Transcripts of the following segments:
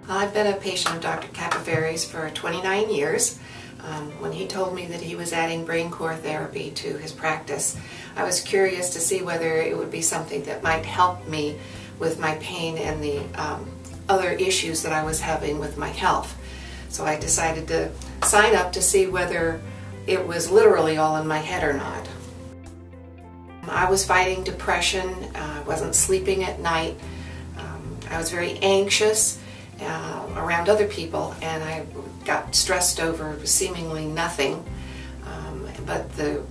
I've been a patient of Dr. Capaferri's for 29 years. When he told me that he was adding BrainCore therapy to his practice, I was curious to see whether it would be something that might help me with my pain and the other issues that I was having with my health. So I decided to sign up to see whether it was literally all in my head or not. I was fighting depression, I wasn't sleeping at night, I was very anxious around other people, and I got stressed over seemingly nothing. But the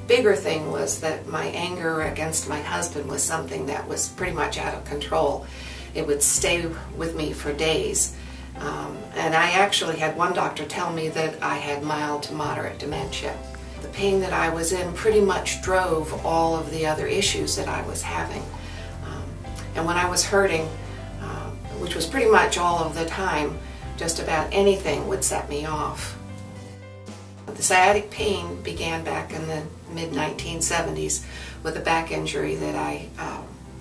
bigger thing was that my anger against my husband was something that was pretty much out of control. It would stay with me for days. And I actually had one doctor tell me that I had mild to moderate dementia. The pain that I was in pretty much drove all of the other issues that I was having. And when I was hurting, which was pretty much all of the time, just about anything would set me off. The sciatic pain began back in the mid-1970s with a back injury that I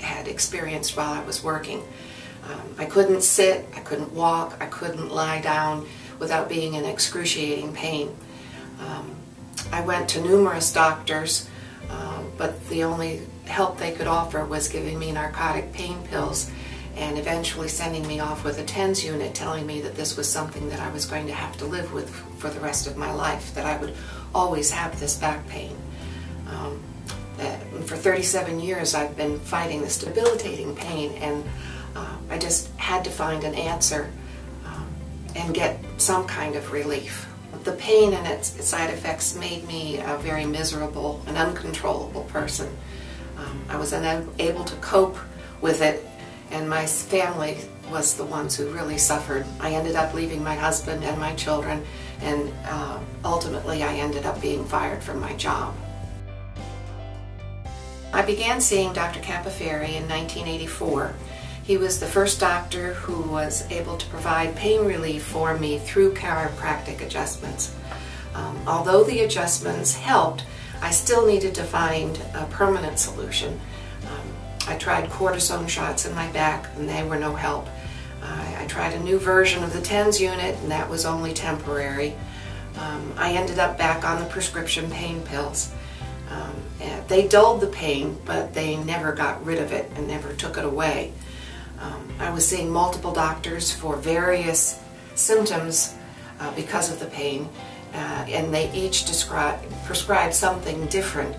had experienced while I was working. I couldn't sit, I couldn't walk, I couldn't lie down without being in excruciating pain. I went to numerous doctors, but the only help they could offer was giving me narcotic pain pills and eventually sending me off with a TENS unit, telling me that this was something that I was going to have to live with for the rest of my life, that I would always have this back pain. For 37 years I've been fighting this debilitating pain, and I just had to find an answer and get some kind of relief. The pain and its side effects made me a very miserable and uncontrollable person. I was unable to cope with it, and my family was the ones who really suffered. I ended up leaving my husband and my children, and ultimately I ended up being fired from my job. I began seeing Dr. Capaferri in 1984. He was the first doctor who was able to provide pain relief for me through chiropractic adjustments. Although the adjustments helped, I still needed to find a permanent solution. I tried cortisone shots in my back, and they were no help. I tried a new version of the TENS unit, and that was only temporary. I ended up back on the prescription pain pills. They dulled the pain, but they never got rid of it and never took it away. I was seeing multiple doctors for various symptoms because of the pain, and they each prescribed something different.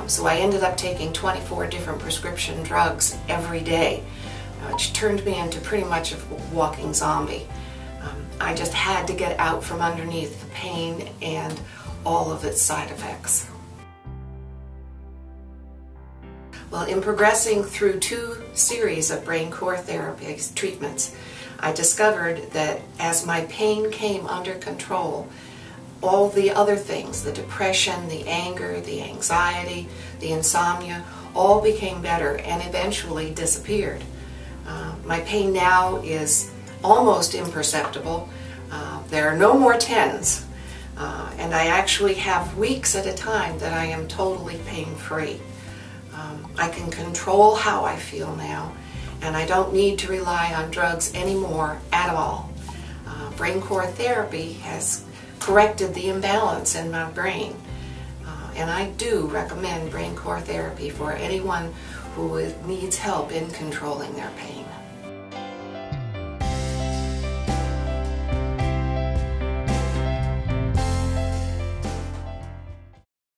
So I ended up taking 24 different prescription drugs every day, which turned me into pretty much a walking zombie. I just had to get out from underneath the pain and all of its side effects. Well, in progressing through 2 series of BrainCore therapy treatments, I discovered that as my pain came under control, all the other things, the depression, the anger, the anxiety, the insomnia, all became better and eventually disappeared. My pain now is almost imperceptible. There are no more TENS, and I actually have weeks at a time that I am totally pain-free. I can control how I feel now, and I don't need to rely on drugs anymore at all. BrainCore therapy has corrected the imbalance in my brain, and I do recommend BrainCore therapy for anyone who needs help in controlling their pain.